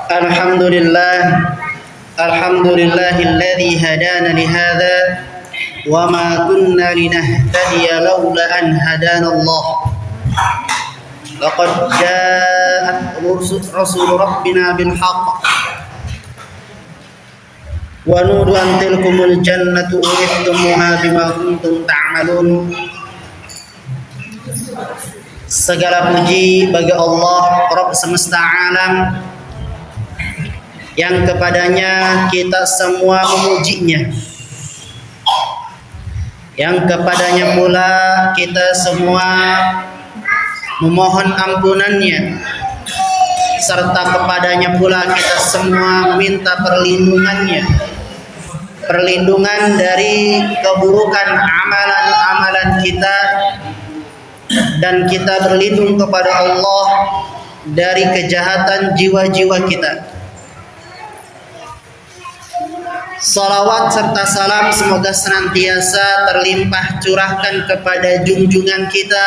Alhamdulillah, alhamdulillahilladzi hadana lihadza wa ma kunna linahtadiya laula an hadanallah. Laqad ja'at rasul rabbina bil haqq wa nudu an tilkumul jannatu urithumuha bima kuntum ta'malun. Segala puji bagi Allah Rabb semesta alam yang kepadanya kita semua memujinya, yang kepadanya pula kita semua memohon ampunannya, serta kepadanya pula kita semua meminta perlindungan dari keburukan amalan-amalan kita, dan kita berlindung kepada Allah dari kejahatan jiwa-jiwa kita. Salawat serta salam semoga senantiasa terlimpah curahkan kepada junjungan kita,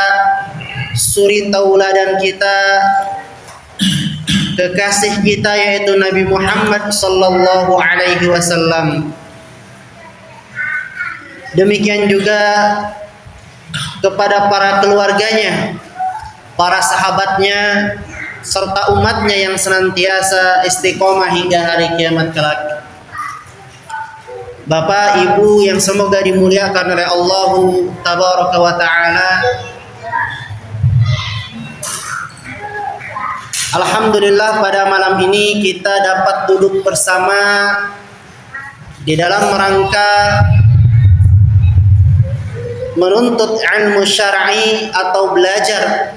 suri tauladan kita, kekasih kita yaitu Nabi Muhammad sallallahu alaihi wasallam. Demikian juga kepada para keluarganya, para sahabatnya, serta umatnya yang senantiasa istiqomah hingga hari kiamat kelak. Bapak, Ibu yang semoga dimuliakan oleh Allah Tabaraka wa Ta'ala, alhamdulillah pada malam ini kita dapat duduk bersama di dalam rangka menuntut ilmu syar'i atau belajar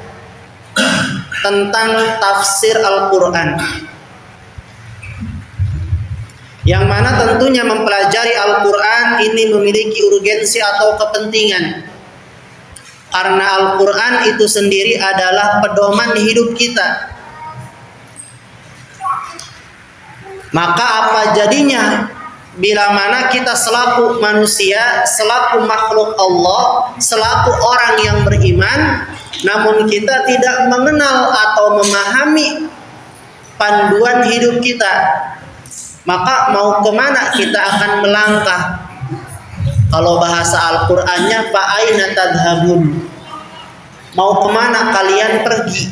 tentang tafsir Al-Quran, yang mana tentunya mempelajari Al-Quran ini memiliki urgensi atau kepentingan, karena Al-Quran itu sendiri adalah pedoman hidup kita. Maka apa jadinya bila mana kita selaku manusia, selaku makhluk Allah, selaku orang yang beriman, namun kita tidak mengenal atau memahami panduan hidup kita, maka mau kemana kita akan melangkah? Kalau bahasa Al-Qur'annya fa aina tadhhabun, mau kemana kalian pergi?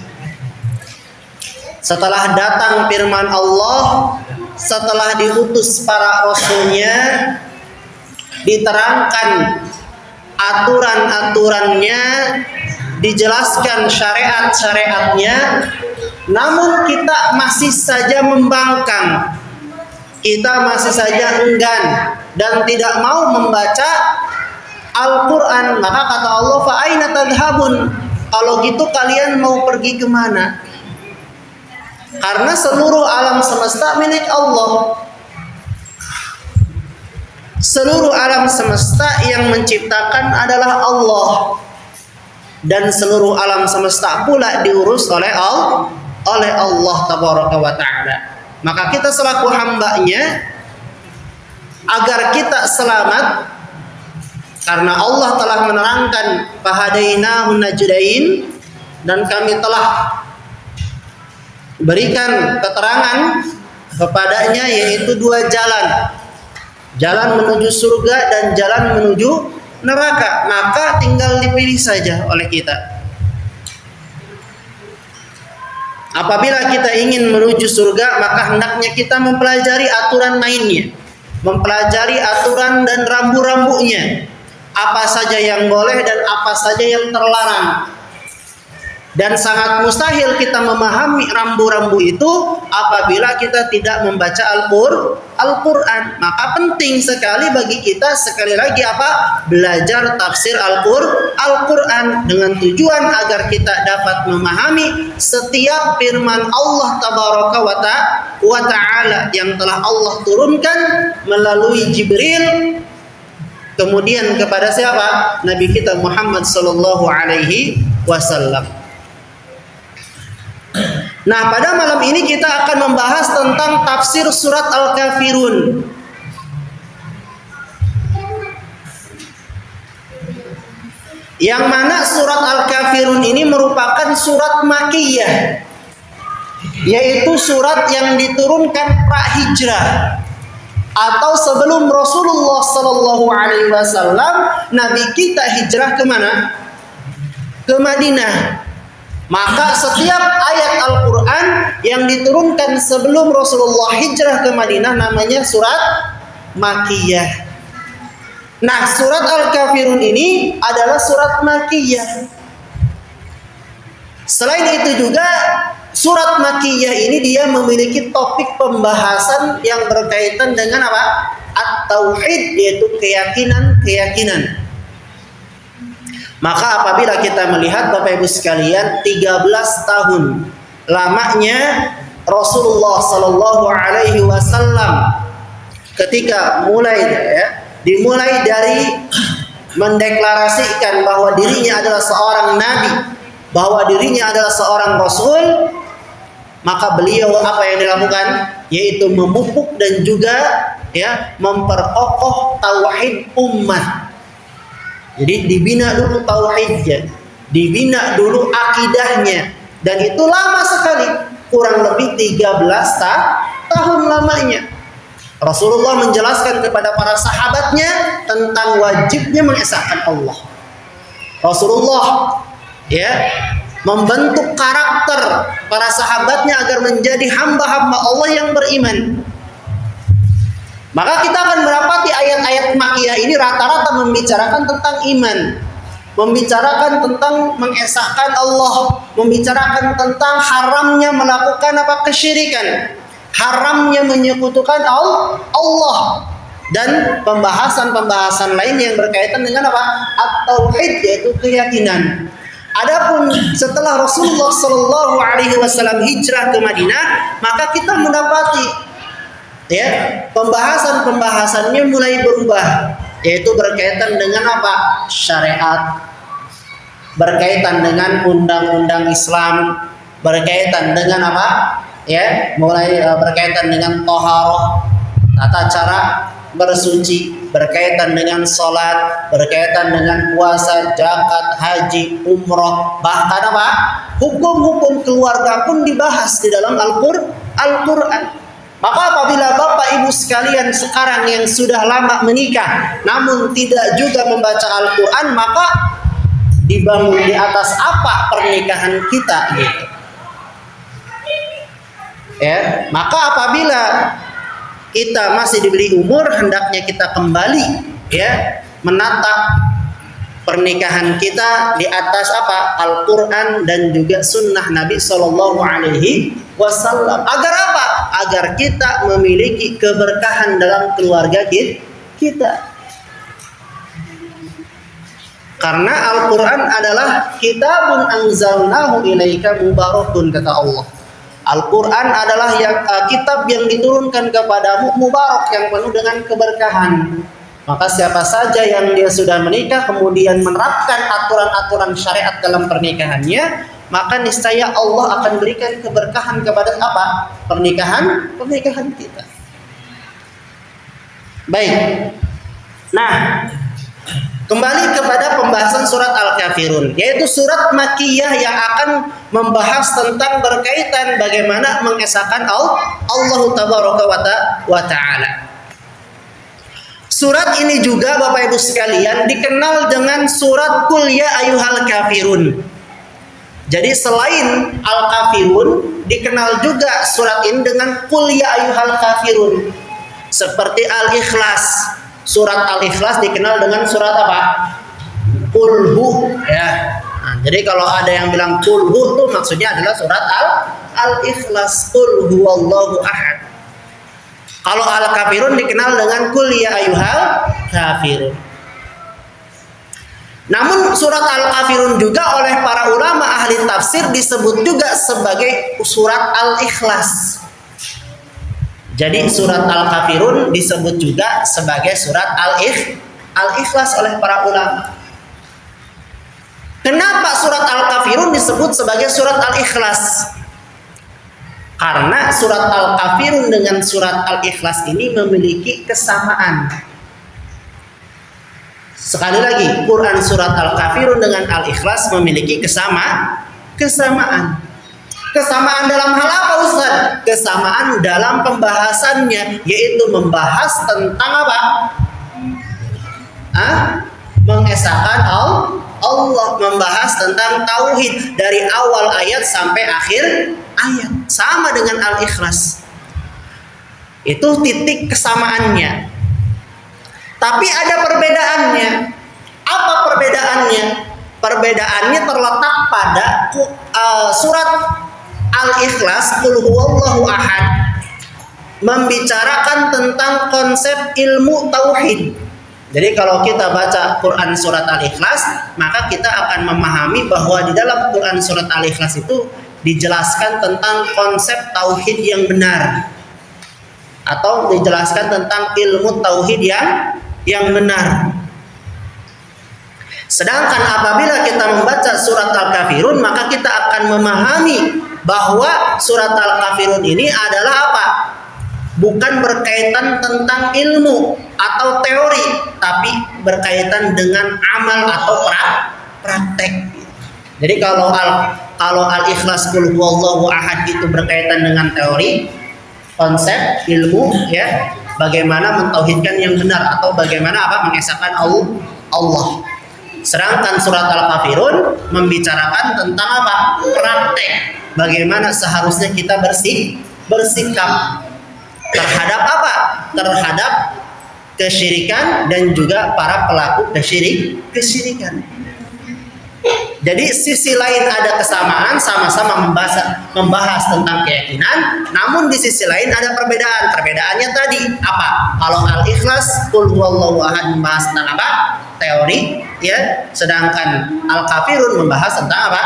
Setelah datang firman Allah, setelah diutus para rasulnya, diterangkan aturan-aturannya, dijelaskan syariat-syariatnya, namun kita masih saja membangkang, kita masih saja enggan dan tidak mau membaca Al-Quran. Maka kata Allah, fa aina tadhhabun, kalau gitu kalian mau pergi kemana? Karena seluruh alam semesta milik Allah. Seluruh alam semesta yang menciptakan adalah Allah, dan seluruh alam semesta pula diurus oleh Allah Tabaraka wa Ta'ala. Maka kita selaku hambanya, agar kita selamat, karena Allah telah menerangkan fahadainahu najdain, dan kami telah berikan keterangan kepadanya yaitu dua jalan, jalan menuju surga dan jalan menuju neraka. Maka tinggal dipilih saja oleh kita. Apabila kita ingin menuju surga, maka hendaknya kita mempelajari aturan mainnya, mempelajari aturan dan rambu-rambunya, apa saja yang boleh dan apa saja yang terlarang. Dan sangat mustahil kita memahami rambu-rambu itu apabila kita tidak membaca Al-Quran. Maka penting sekali bagi kita, sekali lagi apa? Belajar tafsir Al-Quran dengan tujuan agar kita dapat memahami setiap firman Allah Tabaraka wa Ta'ala yang telah Allah turunkan melalui Jibril, kemudian kepada siapa? Nabi kita Muhammad sallallahu alaihi wasallam. Nah, pada malam ini kita akan membahas tentang tafsir surat Al-Kafirun. Yang mana surat Al-Kafirun ini merupakan surat Makkiyah. yaitu surat yang diturunkan pra-hijrah atau sebelum Rasulullah Sallallahu Alaihi Wasallam Nabi kita hijrah ke mana? Ke Madinah. Maka setiap ayat Al-Quran yang diturunkan sebelum Rasulullah hijrah ke Madinah namanya surat Makkiyah. Nah, surat Al-Kafirun ini adalah surat Makkiyah. Selain itu juga surat Makkiyah ini dia memiliki topik pembahasan yang berkaitan dengan apa? At-Tauhid, yaitu keyakinan-keyakinan. Maka apabila kita melihat Bapak Ibu sekalian 13 tahun lamanya Rasulullah Sallallahu Alaihi Wasallam ketika dimulai dari mendeklarasikan bahwa dirinya adalah seorang nabi, bahwa dirinya adalah seorang rasul, maka beliau apa yang dilakukan? Yaitu memupuk dan juga memperkokoh tauhid umat. Jadi dibina dulu tauhidnya, dibina dulu akidahnya, dan itu lama sekali, kurang lebih 13 tahun lamanya. Rasulullah menjelaskan kepada para sahabatnya tentang wajibnya mengesahkan Allah. Rasulullah membentuk karakter para sahabatnya agar menjadi hamba-hamba Allah yang beriman. Maka kita akan mendapati ayat-ayat Makkiyah ini rata-rata membicarakan tentang iman, membicarakan tentang mengesahkan Allah, membicarakan tentang haramnya melakukan kesyirikan, haramnya menyekutukan Allah, dan pembahasan-pembahasan lain yang berkaitan dengan At-Tauhid, yaitu keyakinan. Adapun setelah Rasulullah Sallallahu Alaihi Wasallam hijrah ke Madinah, maka kita mendapati pembahasannya mulai berubah, yaitu berkaitan dengan syariat, berkaitan dengan undang-undang Islam, berkaitan dengan mulai berkaitan dengan thaharah, tata cara bersuci, berkaitan dengan salat, berkaitan dengan puasa, zakat, haji, umrah, bahkan hukum-hukum keluarga pun dibahas di dalam Al-Qur'an. Maka apabila Bapak Ibu sekalian sekarang yang sudah lama menikah namun tidak juga membaca Al-Quran, maka dibangun di atas apa pernikahan kita gitu. Maka apabila kita masih diberi umur, hendaknya kita kembali menatap pernikahan kita di atas Al-Quran dan juga sunnah Nabi Sallallahu Alaihi Wasallam. Agar agar kita memiliki keberkahan dalam keluarga kita. Karena Al-Quran adalah kitabun anzalnahu ilaika mubarakun, kata Allah. Al-Quran adalah kitab yang diturunkan kepadamu, mubarak, yang penuh dengan keberkahan. Maka siapa saja yang dia sudah menikah kemudian menerapkan aturan-aturan syariat dalam pernikahannya, maka niscaya Allah akan berikan keberkahan kepada pernikahan kita. Baik. Nah, kembali kepada pembahasan surat Al-Kafirun, yaitu surat Makkiyah yang akan membahas tentang berkaitan bagaimana mengesahkan Allah Tabaraka wa Ta'ala. Surat ini juga Bapak Ibu sekalian dikenal dengan surat Qul Ya Ayyuhal Kafirun. Jadi selain Al-Kafirun, dikenal juga surat ini dengan Qul Ya Ayyuhal Kafirun. Seperti Al-Ikhlas. Surat Al-Ikhlas dikenal dengan surat Qul Hu, Nah, jadi kalau ada yang bilang Qul Hu itu maksudnya adalah surat Al-Ikhlas, Qul Huwallahu Ahad. Kalau Al-Kafirun dikenal dengan Qul Ya Ayyuhal Kafirun. Namun surat Al-Kafirun juga oleh para ulama ahli tafsir disebut juga sebagai surat Al-Ikhlas. Jadi surat Al-Kafirun disebut juga sebagai surat Al-Ikhlas oleh para ulama. Kenapa surat Al-Kafirun disebut sebagai surat Al-Ikhlas? Karena surat Al-Kafirun dengan surat Al-Ikhlas ini memiliki kesamaan. Sekali lagi, Quran surat Al-Kafirun dengan Al-Ikhlas memiliki kesamaan. Kesamaan dalam hal apa Ustaz? Kesamaan dalam pembahasannya, yaitu membahas tentang apa? Mengesahkan Allah, membahas tentang tauhid dari awal ayat sampai akhir ayat, sama dengan Al-Ikhlas. Itu titik kesamaannya. Tapi ada perbedaannya. Apa perbedaannya? Perbedaannya terletak pada surat Al-Ikhlas, Qul huwallahu ahad, membicarakan tentang konsep ilmu tauhid. Jadi kalau kita baca Quran surat Al-Ikhlas, maka kita akan memahami bahwa di dalam Quran surat Al-Ikhlas itu dijelaskan tentang konsep tauhid yang benar, atau dijelaskan tentang ilmu tauhid yang benar. Sedangkan apabila kita membaca surat Al-Kafirun, maka kita akan memahami bahwa surat Al-Kafirun ini adalah apa? Bukan berkaitan tentang ilmu atau teori, tapi berkaitan dengan amal atau praktek. Jadi kalau Al-Ikhlas Qul huwallahu ahad itu berkaitan dengan teori, konsep, ilmu, ya, bagaimana mentauhidkan yang benar atau bagaimana mengesahkan Allah. Sedangkan surat Al-Kafirun membicarakan tentang apa? Praktek. Bagaimana seharusnya kita bersikap terhadap apa? Terhadap kesyirikan dan juga para pelaku kesyirikan. Jadi sisi lain ada kesamaan, sama-sama membahas tentang keyakinan, namun di sisi lain ada perbedaan. Perbedaannya tadi apa? Kalau Al-Ikhlas Qul huwallahu ahad membahas tentang apa? Teori, ya. Sedangkan Al-Kafirun membahas tentang apa?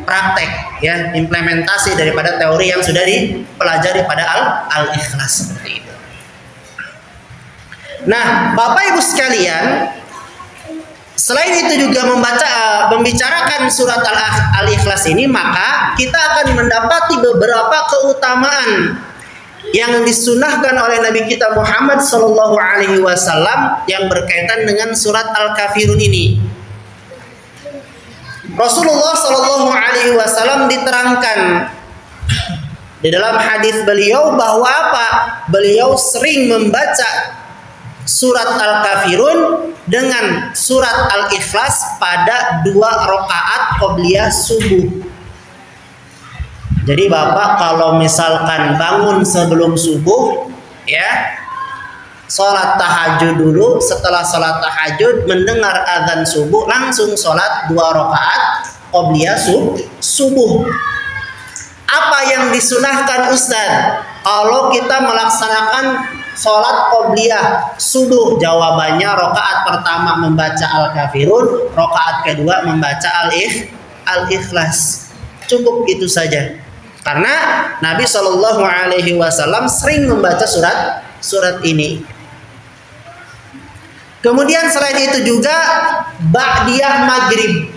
Praktek, ya, implementasi daripada teori yang sudah dipelajari pada Al-Ikhlas, seperti itu. Nah, Bapak Ibu sekalian, selain itu juga membicarakan surat Al-Ikhlas ini, maka kita akan mendapati beberapa keutamaan yang disunahkan oleh Nabi kita Muhammad Sallallahu Alaihi Wasallam yang berkaitan dengan surat Al-Kafirun ini. Rasulullah Sallallahu Alaihi Wasallam diterangkan di dalam hadis beliau bahwa apa? Beliau sering membaca surat Al-Kafirun dengan surat Al-Ikhlas pada 2 rakaat qobliyah subuh. Jadi Bapak kalau misalkan bangun sebelum subuh, ya, sholat tahajud dulu. Setelah sholat tahajud mendengar azan subuh, langsung sholat 2 rakaat qobliyah subuh. Apa yang disunahkan Ustaz kalau kita melaksanakan sholat qobliyah subuh? Jawabannya rakaat pertama membaca Al-Kafirun, rakaat kedua membaca Al-Ikhlas. Cukup itu saja. Karena Nabi Shallallahu Alaihi Wasallam sering membaca surat ini. Kemudian selain itu juga ba'diyah maghrib.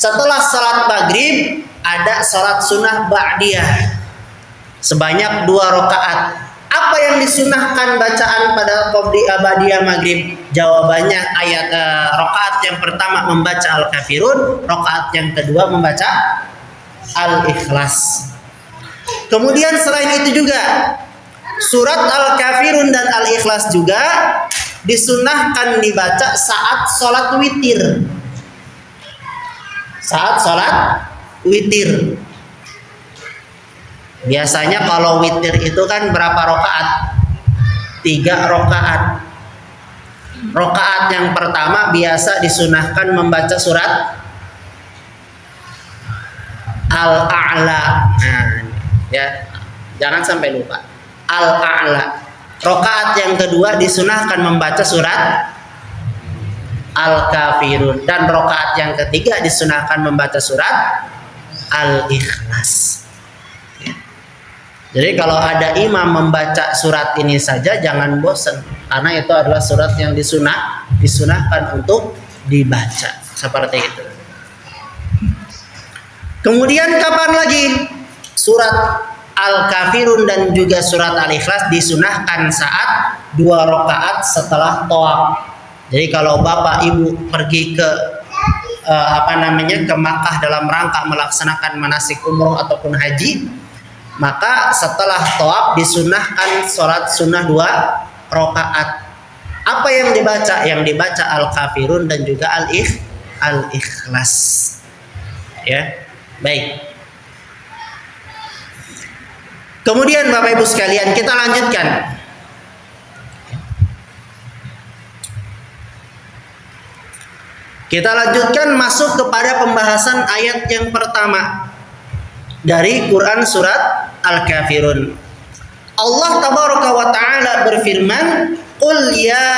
Setelah salat maghrib ada salat sunnah ba'diyah sebanyak 2 rakaat. Apa yang disunahkan bacaan pada ba'diyah maghrib? Jawabannya ayat rakaat yang pertama membaca Al-Kafirun, rakaat yang kedua membaca Al-Ikhlas. Kemudian selain itu juga surat Al-Kafirun dan Al-Ikhlas juga disunahkan dibaca saat sholat witir. Saat sholat witir. Biasanya kalau witir itu kan berapa rakaat? 3 rakaat. Rakaat yang pertama biasa disunahkan membaca surat Al-A'la. Nah, ya, jangan sampai lupa. Al-A'la. Rakaat yang kedua disunahkan membaca surat Al-Kafirun, dan rakaat yang ketiga disunahkan membaca surat Al-Ikhlas. Jadi kalau ada imam membaca surat ini saja jangan bosan, karena itu adalah surat yang disunahkan untuk dibaca, seperti itu. Kemudian kapan lagi surat Al-Kafirun dan juga surat Al-Ikhlas disunahkan saat 2 rakaat setelah tawaf. Jadi kalau Bapak Ibu pergi ke ke Makkah dalam rangka melaksanakan manasik umroh ataupun haji, maka setelah tawaf disunahkan sholat sunnah 2 rakaat. Apa yang dibaca? Yang dibaca Al-Kafirun dan juga Al-Ikhlas. Ya, baik. Kemudian Bapak Ibu sekalian, kita lanjutkan. Kita lanjutkan masuk kepada pembahasan ayat yang pertama dari Quran surat Al-Kafirun. Allah tabaraka wa taala berfirman, "Qul ya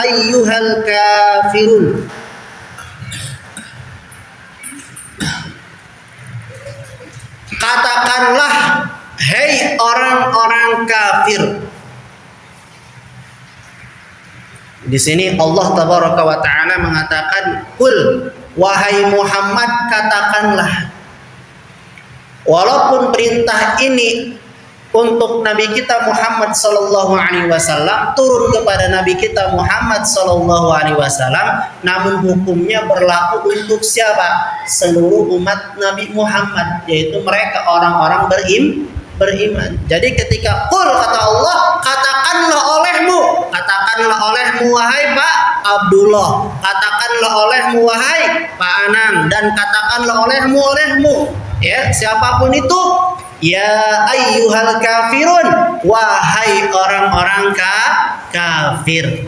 ayyuhal kafirun." Katakanlah, hei orang-orang kafir. Di sini Allah tabaraka wa taala mengatakan, "Qul, wahai Muhammad, katakanlah." Walaupun perintah ini untuk Nabi kita Muhammad sallallahu alaihi wasallam, turun kepada Nabi kita Muhammad sallallahu alaihi wasallam, namun hukumnya berlaku untuk siapa? Seluruh umat Nabi Muhammad, yaitu mereka orang-orang beriman. Jadi ketika qul kata Allah, katakanlah olehmu wahai Pak Abdullah, katakanlah olehmu wahai Pak Anang, dan katakanlah olehmu ya, siapapun itu, ya ayyuhal kafirun, wahai orang-orang kafir.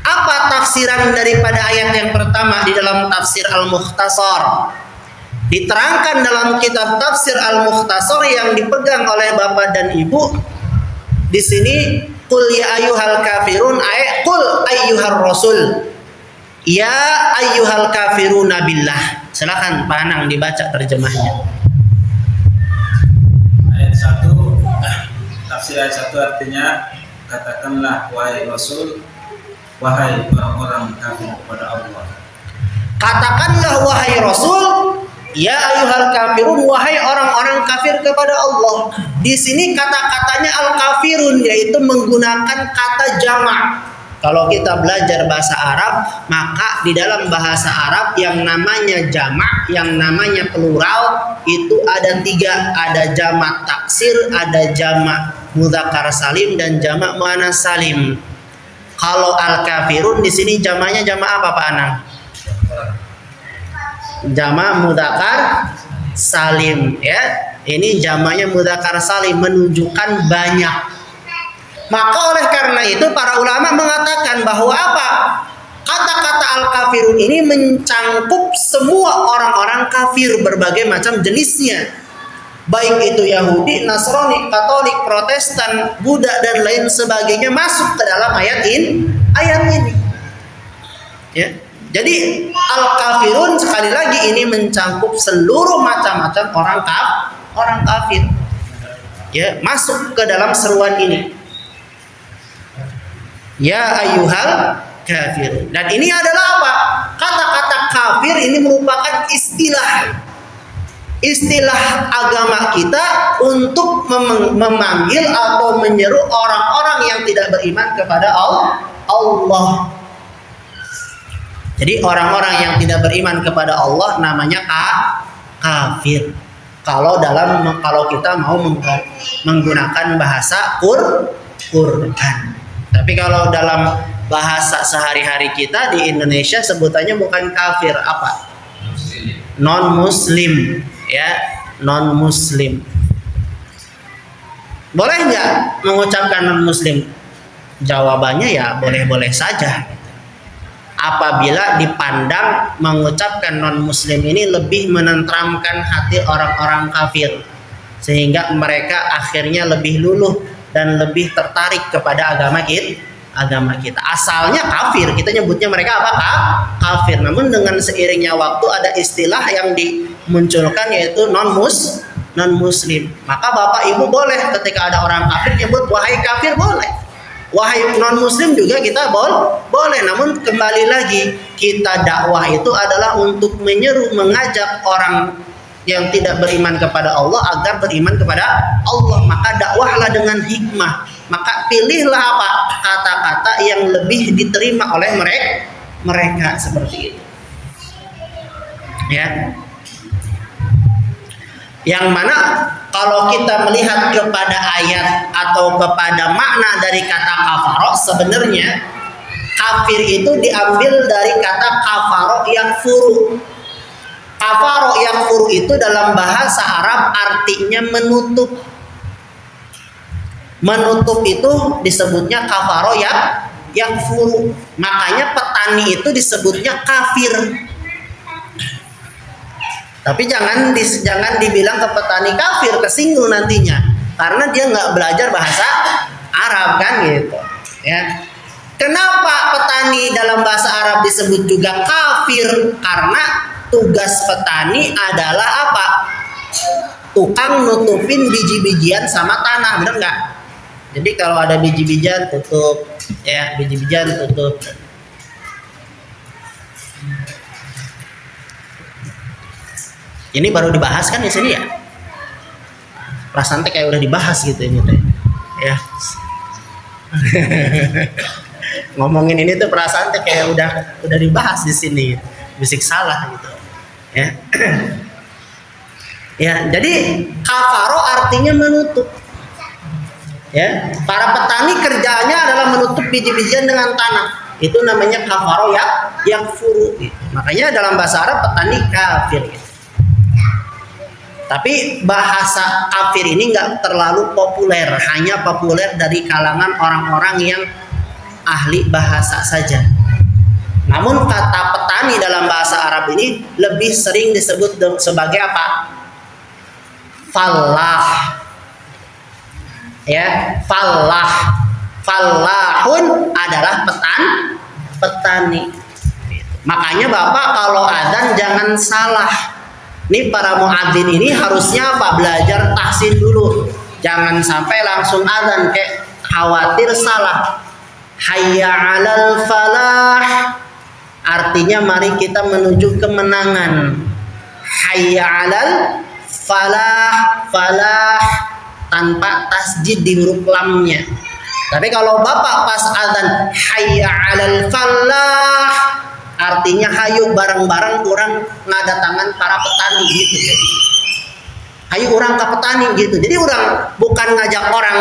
Apa tafsiran daripada ayat yang pertama di dalam tafsir Al-Mukhtasar? Diterangkan dalam kitab tafsir Al-Mukhtasar yang dipegang oleh Bapak dan Ibu. Di sini qul ya ayyuhal kafirun, qul ayyuhar rasul, ya ayyuhal kafiruna billah. Silakan Pak Anang dibaca terjemahnya. Ayat 1, tafsir ayat 1 artinya, katakanlah wahai Rasul, wahai orang-orang kafir kepada Allah. Katakanlah wahai Rasul, ya ayyuhal kafirun, wahai orang-orang kafir kepada Allah. Di sini kata-katanya al-kafirun, yaitu menggunakan kata jamak. Kalau kita belajar bahasa Arab, maka di dalam bahasa Arab yang namanya jamak, yang namanya plural itu ada 3, ada jamak taksir, ada jamak mudzakkar salim, dan jamak muannas salim. Kalau al-kafirun di sini jamaknya jamak apa Pak Anang? Jamak mudzakkar salim ya. Ini jamaknya mudzakkar salim, menunjukkan banyak. Maka oleh karena itu para ulama mengatakan bahwa apa? Kata-kata al-kafirun ini mencangkup semua orang-orang kafir berbagai macam jenisnya. Baik itu Yahudi, Nasrani, Katolik, Protestan, Buddha dan lain sebagainya masuk ke dalam ayat ini. Ya. Jadi al-kafirun sekali lagi ini mencangkup seluruh macam-macam orang kafir. Ya, masuk ke dalam seruan ini. Ya ayyuhal kafir. Dan ini adalah apa? Kata-kata kafir ini merupakan istilah agama kita untuk memanggil atau menyeru orang-orang yang tidak beriman kepada Allah. Jadi orang-orang yang tidak beriman kepada Allah namanya kafir. Kalau kita mau menggunakan bahasa Quran. Tapi kalau dalam bahasa sehari-hari kita di Indonesia sebutannya bukan kafir, apa? Non-muslim, ya, non-muslim. Boleh nggak mengucapkan non-muslim? Jawabannya ya boleh-boleh saja. Apabila dipandang mengucapkan non-muslim ini lebih menenteramkan hati orang-orang kafir, sehingga mereka akhirnya lebih luluh dan lebih tertarik kepada agama kita. Asalnya kafir, kita nyebutnya mereka apa? Kafir. Namun dengan seiringnya waktu ada istilah yang dimunculkan yaitu non-muslim. Maka Bapak Ibu boleh ketika ada orang kafir nyebut wahai kafir, boleh. Wahai non-muslim juga kita boleh. Namun kembali lagi, kita dakwah itu adalah untuk menyeru, mengajak orang yang tidak beriman kepada Allah agar beriman kepada Allah. Maka dakwahlah dengan hikmah. Maka pilihlah apa? Kata-kata yang lebih diterima oleh mereka seperti itu. Ya. Yang mana kalau kita melihat kepada ayat atau kepada makna dari kata kafaro, sebenarnya kafir itu diambil dari kata kafaro yang furu. Kafaro yang furu itu dalam bahasa Arab artinya menutup. Menutup itu disebutnya kafaro yang furu. Makanya petani itu disebutnya kafir. Tapi jangan dibilang ke petani kafir, kesinggung nantinya, karena dia nggak belajar bahasa Arab kan gitu. Ya. Kenapa petani dalam bahasa Arab disebut juga kafir? Karena tugas petani adalah apa? Tukang nutupin biji-bijian sama tanah, benar nggak? Jadi kalau ada biji-bijian tutup, ya biji-bijian tutup. Ini baru dibahas kan di sini ya. Perasaan teh kayak udah dibahas gitu ini teh. Ya. Ngomongin ini tuh perasaan teh kayak udah dibahas di sini. Bisik salah gitu. Ya. Ya, jadi kafaro artinya menutup. Ya, para petani kerjanya adalah menutup biji-bijian dengan tanah. Itu namanya kafaro yang furu. Gitu. Makanya dalam bahasa Arab petani kafir. Gitu. Tapi bahasa kafir ini nggak terlalu populer, hanya populer dari kalangan orang-orang yang ahli bahasa saja. Namun kata petani dalam bahasa Arab ini lebih sering disebut sebagai apa? Fallah. Ya, fallah. Fallahun adalah petani. Makanya Bapak kalau adzan jangan salah. Ini para muadzin ini harusnya apa? Belajar tahsin dulu. Jangan sampai langsung adzan kayak khawatir salah. Hayya 'alal falah. Artinya mari kita menuju kemenangan. Hayya 'alal falah tanpa tasjid di huruf lamnya. Tapi kalau Bapak pas adzan hayya 'alal falah, artinya hayu bareng-bareng orang ngadatangan para petani gitu. Jadi hayu orang ke petani gitu. Jadi orang bukan ngajak orang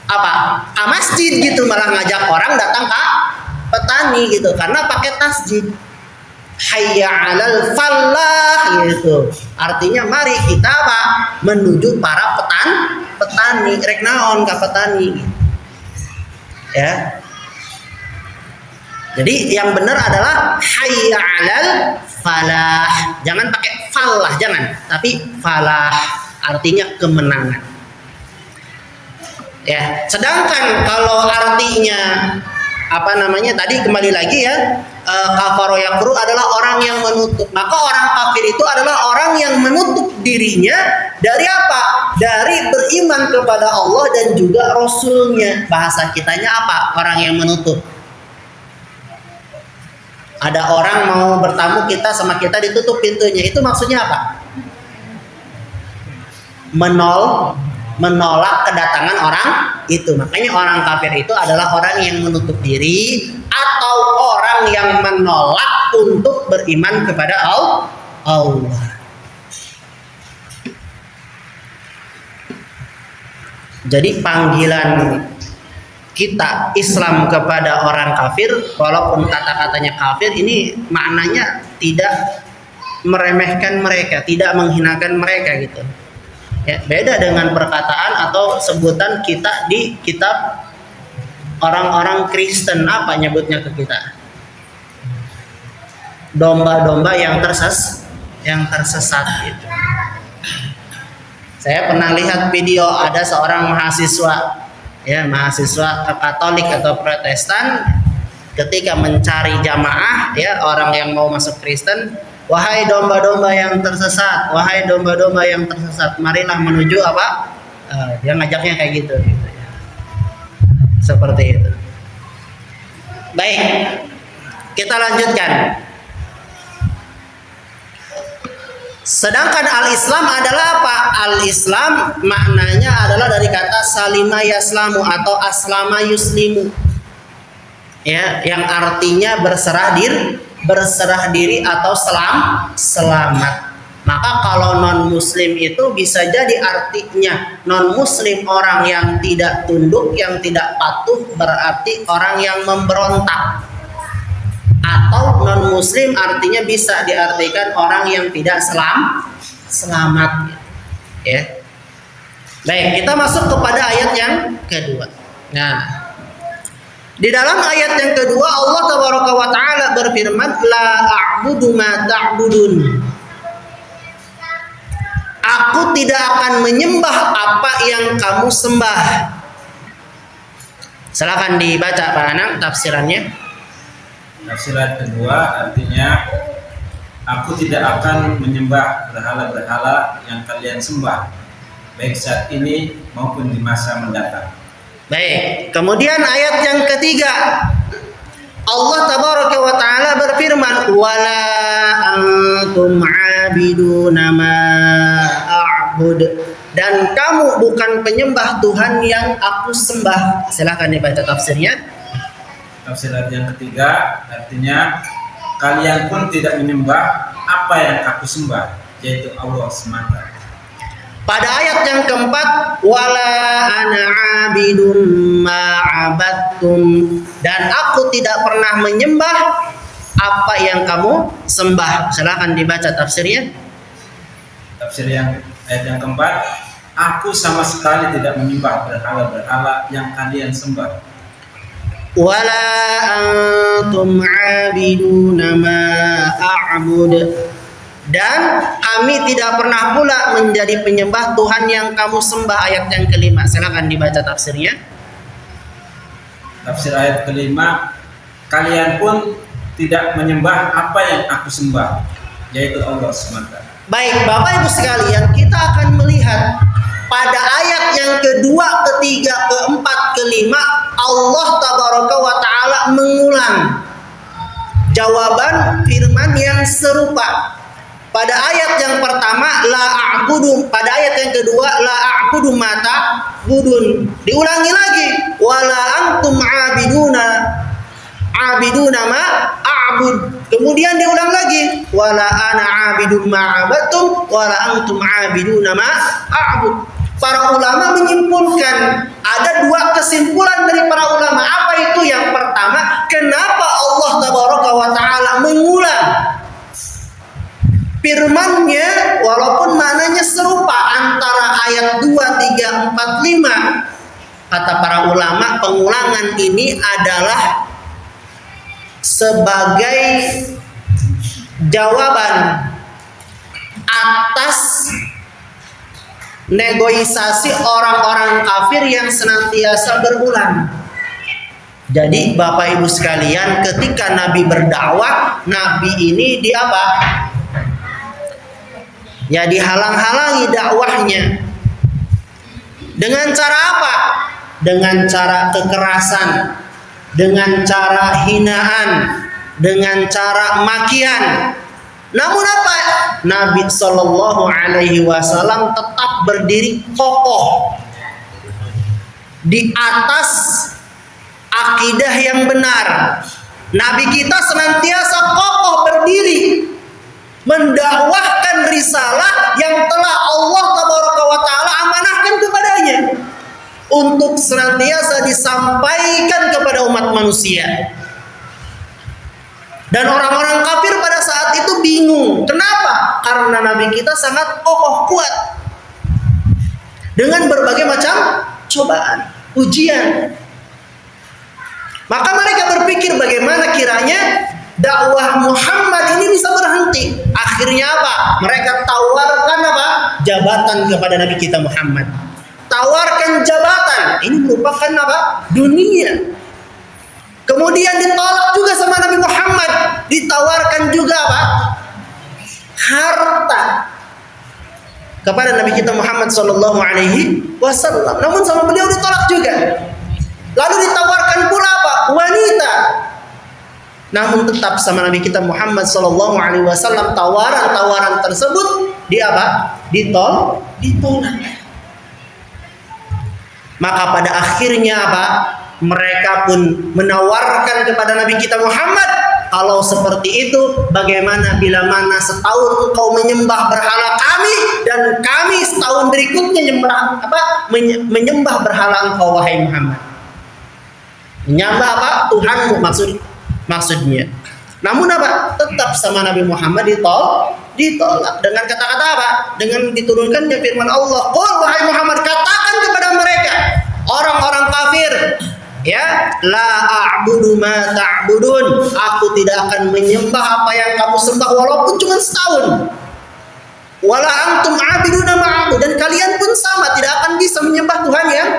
apa ke masjid gitu, malah ngajak orang datang ke petani gitu, karena pakai tasjid. Hayya 'alal falah gitu. Artinya mari kita apa? Menuju para petani. Rek naon ka petani gitu. Ya. Jadi yang benar adalah hayya 'alal falah. Jangan pakai falah, jangan. Tapi falah artinya kemenangan. Ya, sedangkan kalau artinya apa namanya tadi kembali lagi ya, kafaro yakfuru adalah orang yang menutup. Maka orang kafir itu adalah orang yang menutup dirinya dari apa? Dari beriman kepada Allah dan juga Rasulnya. Bahasa kitanya apa? Orang yang menutup. Ada orang mau bertamu kita sama kita ditutup pintunya. Itu maksudnya apa? Menolak kedatangan orang itu. Makanya orang kafir itu adalah orang yang menutup diri atau orang yang menolak untuk beriman kepada Allah. Jadi panggilan kita Islam kepada orang kafir, walaupun kata-katanya kafir, ini maknanya tidak meremehkan mereka, tidak menghinakan mereka gitu. Ya, beda dengan perkataan atau sebutan kita di kitab orang-orang Kristen, apa nyebutnya ke kita? Domba-domba yang tersesat gitu. Saya pernah lihat video ada seorang mahasiswa Katolik atau Protestan ketika mencari jamaah ya orang yang mau masuk Kristen, wahai domba-domba yang tersesat, wahai domba-domba yang tersesat, marilah menuju apa? Dia ngajaknya kayak gitu ya. Seperti itu. Baik, kita lanjutkan. Sedangkan al-Islam adalah apa? Al-Islam maknanya adalah dari kata salima yaslamu atau aslama yuslimu. ya, yang artinya berserah diri atau selamat. Maka kalau non muslim itu bisa jadi artinya non muslim orang yang tidak tunduk, yang tidak patuh, berarti orang yang memberontak. Atau non muslim artinya bisa diartikan orang yang tidak selamat. Ya. Baik, kita masuk kepada ayat yang kedua. Nah, di dalam ayat yang kedua Allah Tabaraka wa Ta'ala berfirman, la a'budu ma ta'budun. Aku tidak akan menyembah apa yang kamu sembah. Silakan dibaca Pak Anang tafsirannya. Tafsiran kedua artinya, aku tidak akan menyembah berhala-berhala yang kalian sembah, baik saat ini maupun di masa mendatang. Baik, kemudian ayat yang ketiga Allah Tabaraka wa Ta'ala berfirman, wala antum abiduna ma a'bud, dan kamu bukan penyembah Tuhan yang aku sembah. Silakan dibaca tafsirnya. Tafsiran yang ketiga artinya, kalian pun tidak menyembah apa yang aku sembah, yaitu Allah semata. Pada ayat yang keempat, wala ana abidum ma'abattum, dan aku tidak pernah menyembah apa yang kamu sembah. Silakan dibaca tafsirnya. Tafsir yang ayat yang keempat, aku sama sekali tidak menyembah berhala-berhala yang kalian sembah. Wala antum abiduna ma a'bud, dan kami tidak pernah pula menjadi penyembah Tuhan yang kamu sembah. Ayat yang kelima, silakan dibaca tafsirnya. Tafsir ayat kelima, kalian pun tidak menyembah apa yang aku sembah, yaitu Allah semata. Baik Bapak Ibu sekalian, kita akan melihat pada ayat yang kedua, ketiga, keempat, kelima, Allah Tabaraka wa Ta'ala mengulang jawaban firman yang serupa. Pada ayat yang pertama, la a'budu, pada ayat yang kedua, la a'budu mata budun. Diulangi lagi, wala antum abiduna ma a'bud. Kemudian diulang lagi, wala ana abidum ma abattum wala antum abiduna ma a'bud. Para ulama menyimpulkan, ada dua kesimpulan dari para ulama. Apa itu? Yang pertama, kenapa Allah Tabaraka wa Ta'ala mengulang firman-Nya walaupun maknanya serupa antara ayat 2, 3, 4, 5. Kata para ulama, pengulangan ini adalah sebagai jawaban atas negosiasi orang-orang kafir yang senantiasa berulang. Jadi Bapak Ibu sekalian, ketika Nabi berdakwah, Nabi ini di apa? Ya dihalang-halangi dakwahnya. Dengan cara apa? Dengan cara kekerasan, dengan cara hinaan, dengan cara makian. Namun apa? Nabi Shallallahu Alaihi Wasallam tetap berdiri kokoh di atas akidah yang benar. Nabi kita senantiasa kokoh berdiri mendakwahkan risalah yang telah Allah Tabaraka wa Ta'ala amanahkan kepadanya untuk senantiasa disampaikan kepada umat manusia. Dan orang-orang kafir pada saat itu bingung. Kenapa? Karena Nabi kita sangat kokoh kuat dengan berbagai macam cobaan, ujian. Maka mereka berpikir bagaimana kiranya dakwah Muhammad ini bisa berhenti. Akhirnya apa? Mereka tawarkan apa? Jabatan kepada Nabi kita Muhammad. Tawarkan jabatan. Ini merupakan apa? Dunia. Kemudian ditolak juga sama Nabi Muhammad. Ditawarkan juga apa? Harta kepada Nabi kita Muhammad Sallallahu Alaihi Wasallam. Namun sama beliau ditolak juga. Lalu ditawarkan pula apa? Wanita. Namun tetap sama Nabi kita Muhammad Sallallahu Alaihi Wasallam tawaran-tawaran tersebut di apa? Ditolak. Maka pada akhirnya apa? Mereka pun menawarkan kepada Nabi kita Muhammad, kalau seperti itu bagaimana bila mana setahun engkau menyembah berhala kami dan kami setahun berikutnya menyembah berhala engkau wahai Muhammad. Menyembah apa? Tuhanmu maksudnya. Namun apa? Tetap sama Nabi Muhammad ditolak dengan kata-kata apa? Dengan diturunkannya firman Allah, "Qul wahai Muhammad, katakan kepada mereka orang-orang kafir, ya, la a'budu ma ta'budun, aku tidak akan menyembah apa yang kamu sembah walaupun cuma setahun. Wala antum 'abiduna ma'abud, dan kalian pun sama tidak akan bisa menyembah Tuhan yang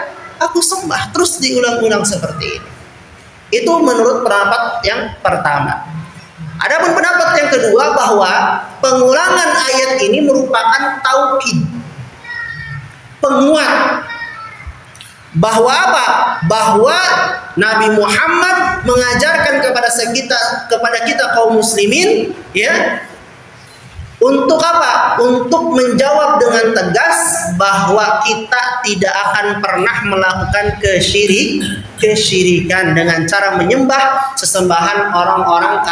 aku sembah." Terus diulang-ulang seperti ini. Itu menurut pendapat yang pertama. Adapun pendapat yang kedua, bahwa pengulangan ayat ini merupakan taukid, penguat bahwa apa? Bahwa Nabi Muhammad mengajarkan kepada kita kaum muslimin, ya, untuk apa? Untuk menjawab dengan tegas bahwa kita tidak akan pernah melakukan kesyirikan dengan cara menyembah sesembahan orang-orang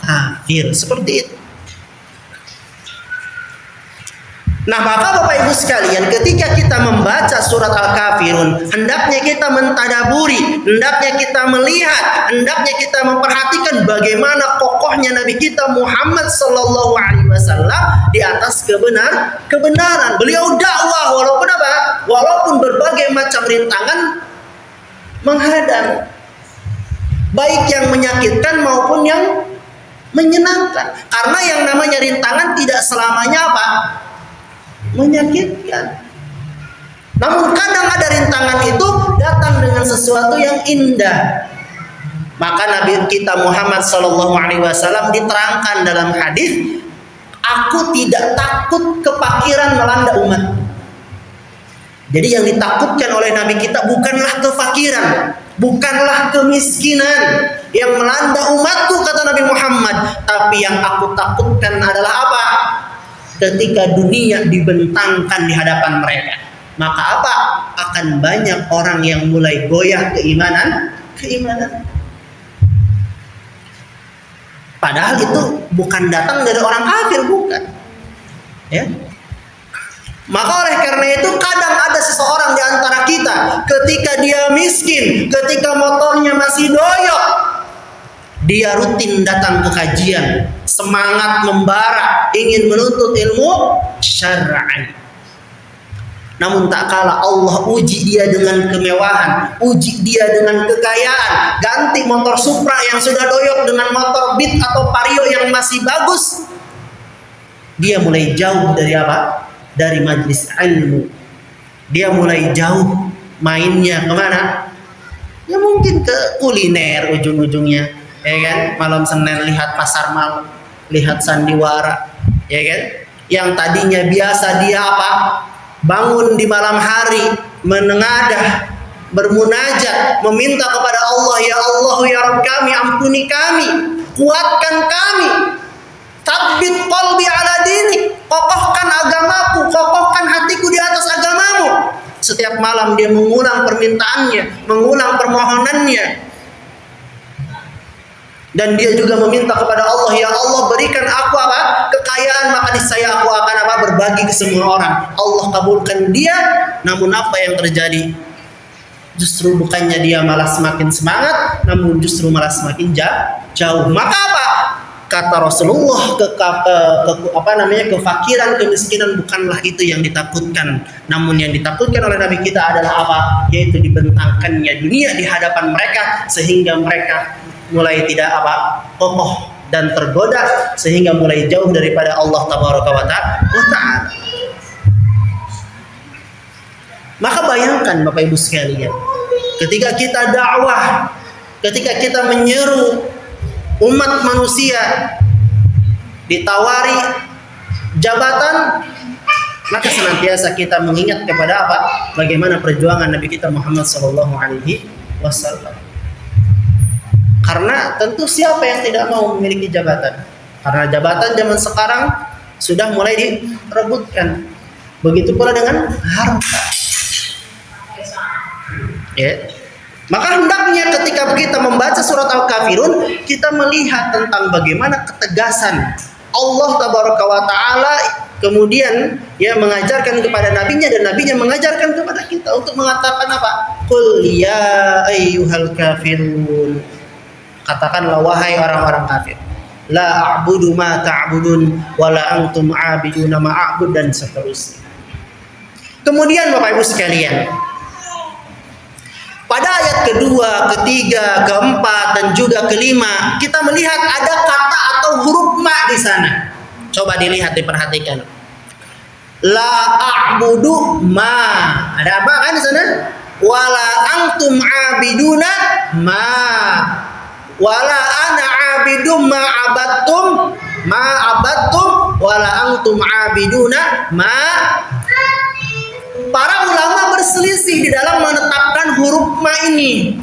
kafir seperti itu. Nah, maka Bapak Ibu sekalian, ketika kita membaca surat Al-Kafirun, hendaknya kita mentadaburi, hendaknya kita melihat, hendaknya kita memperhatikan bagaimana kokohnya Nabi kita Muhammad sallallahu alaihi wasallam di atas kebenaran. Beliau dakwah walaupun apa? Walaupun berbagai macam rintangan menghadang, baik yang menyakitkan maupun yang menyenangkan. Karena yang namanya rintangan tidak selamanya apa? Menyakitkan. Namun kadang ada rintangan itu datang dengan sesuatu yang indah. Maka Nabi kita Muhammad sallallahu alaihi wasallam diterangkan dalam hadis, "Aku tidak takut kefakiran melanda umat." Jadi yang ditakutkan oleh Nabi kita bukanlah kefakiran, bukanlah kemiskinan yang melanda umatku, kata Nabi Muhammad, tapi yang aku takutkan adalah apa? Ketika dunia dibentangkan di hadapan mereka, maka apa? Akan banyak orang yang mulai goyah keimanan. Padahal itu bukan datang dari orang kafir, bukan. Ya. Maka oleh karena itu kadang ada seseorang di antara kita, ketika dia miskin, ketika motornya masih doyok, dia rutin datang ke kajian, semangat membara, ingin menuntut ilmu syar'i. Namun tak kalah Allah uji dia dengan kemewahan, uji dia dengan kekayaan, ganti motor Supra yang sudah doyok dengan motor Beat atau Vario yang masih bagus, dia mulai jauh dari apa? Dari majlis ilmu. Dia mulai jauh mainnya kemana? Ya mungkin ke kuliner ujung-ujungnya. Ya kan, malam Senin lihat pasar malam, lihat sandiwara, ya kan, yang tadinya biasa dia apa, bangun di malam hari menengadah, bermunajat, meminta kepada Allah, ya Allah ya Rabb kami, ampuni kami, kuatkan kami, tabbit qalbi ala dinik, kokohkan agamaku, kokohkan hatiku di atas agamamu. Setiap malam dia mengulang permintaannya, mengulang permohonannya. Dan dia juga meminta kepada Allah, ya Allah berikan aku apa? Kekayaan, maka niscaya aku akan apa? Berbagi ke semua orang. Allah kabulkan dia, namun apa yang terjadi? Justru bukannya dia malah semakin semangat, namun justru malah semakin jauh. Maka apa? Kata Rasulullah, kefakiran, kemiskinan bukanlah itu yang ditakutkan. Namun yang ditakutkan oleh Nabi kita adalah apa? Yaitu dibentangkannya dunia di hadapan mereka, sehingga mereka mulai tidak apa? Kokoh dan tergoda, sehingga mulai jauh daripada Allah Tabaraka wa Ta'ala. Maka bayangkan Bapak Ibu sekalian, ketika kita dakwah, ketika kita menyeru umat manusia, ditawari jabatan, maka senantiasa kita mengingat kepada apa? Bagaimana perjuangan Nabi kita Muhammad SAW. Karena tentu siapa yang tidak mau memiliki jabatan? Karena jabatan zaman sekarang sudah mulai direbutkan. Begitu pula dengan harta. Ya. Maka hendaknya ketika kita membaca surat Al-Kafirun, kita melihat tentang bagaimana ketegasan Allah Tabaraka wa Ta'ala kemudian ya mengajarkan kepada nabinya dan nabinya mengajarkan kepada kita untuk mengatakan apa? Qul ya ayyuhal kafirun. Katakanlah wahai orang-orang kafir. La a'budu ma ta'budun wa la antum 'abiduna ma a'bud, dan seterusnya. Kemudian Bapak Ibu sekalian, pada ayat kedua, ketiga, keempat, dan juga kelima, kita melihat ada kata atau huruf ma di sana. Coba dilihat, diperhatikan. La a'budu ma. Ada apa kan di sana? Wala antum abiduna ma. Wala ana abidum ma abattum wala antum abiduna ma. Para ulama berselisih di dalam menetapkan huruf ma ini,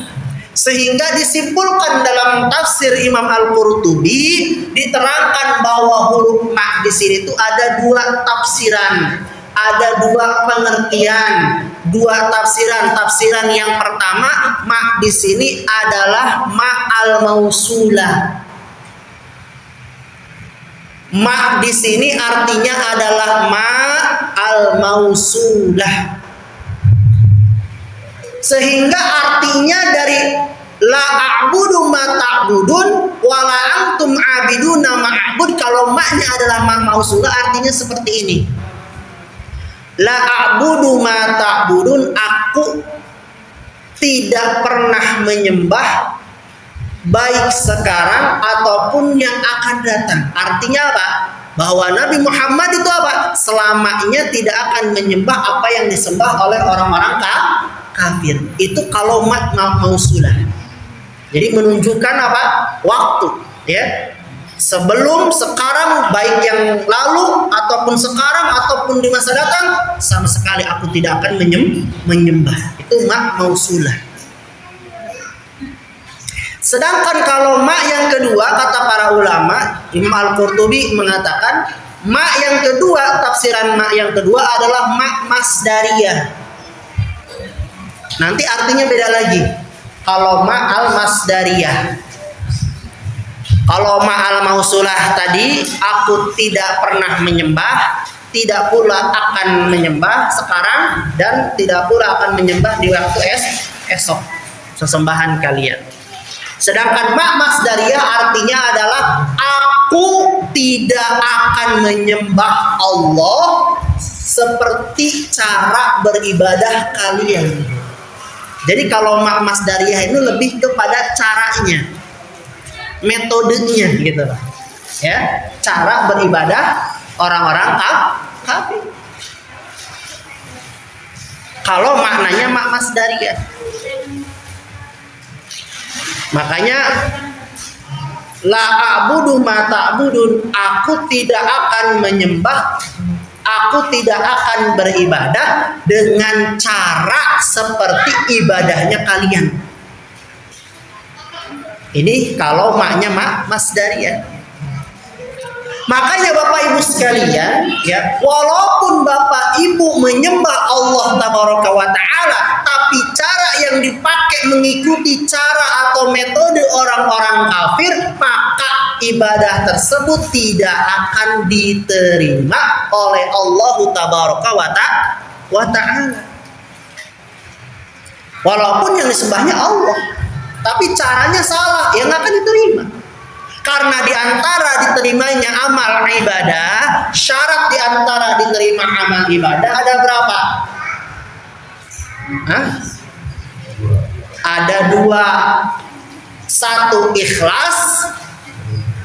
sehingga disimpulkan dalam tafsir Imam Al-Qurtubi diterangkan bahwa huruf ma di sini itu ada dua tafsiran, ada dua pengertian, dua tafsiran. Tafsiran yang pertama, ma di sini adalah ma al-mausulah. Ma di sini artinya adalah ma al-mausulah. Sehingga artinya dari la a'budu ma ta'budun wa la antum 'abiduna ma a'bud, kalau maknya adalah ma mausulah artinya seperti ini. La a'budu ma ta'budun, aku tidak pernah menyembah baik sekarang ataupun yang akan datang. Artinya apa? Bahwa Nabi Muhammad itu apa? Selamanya tidak akan menyembah apa yang disembah oleh orang-orang kafir. Itu kalau mausulah. Jadi menunjukkan apa? Waktu, ya. Sebelum, sekarang, baik yang lalu ataupun sekarang ataupun di masa datang, sama sekali aku tidak akan menyembah. Itu mausulah. Sedangkan kalau ma yang kedua, kata para ulama, Imam Al-Qurtubi mengatakan ma yang kedua, tafsiran ma yang kedua adalah ma masdariyah. Nanti artinya beda lagi. Kalau ma al-masdariyah, kalau ma al-mausulah tadi, aku tidak pernah menyembah, tidak pula akan menyembah sekarang, dan tidak pula akan menyembah di waktu esok sesembahan kalian. Sedangkan ma masdariyah artinya adalah aku tidak akan menyembah Allah seperti cara beribadah kalian. Jadi kalau ma masdariyah itu lebih kepada caranya, metodenya gitu loh. Ya, cara beribadah orang-orang kafir. Kalau maknanya ma masdariyah. Makanya la a'budu ma ta'budun, aku tidak akan menyembah, aku tidak akan beribadah dengan cara seperti ibadahnya kalian. Ini kalau maknya masdariyah. Makanya Bapak Ibu sekalian, ya, walaupun Bapak Ibu menyembah Allah Tabaraka wa Ta'ala, tapi cara yang dipakai mengikuti cara atau metode orang-orang kafir, maka ibadah tersebut tidak akan diterima oleh Allah Tabaraka wa Ta'ala. Walaupun yang disembahnya Allah, tapi caranya salah, yang akan diterima. Karena diantara diterimanya amal ibadah, syarat diantara diterima amal ibadah ada berapa? Ada dua. Satu, ikhlas.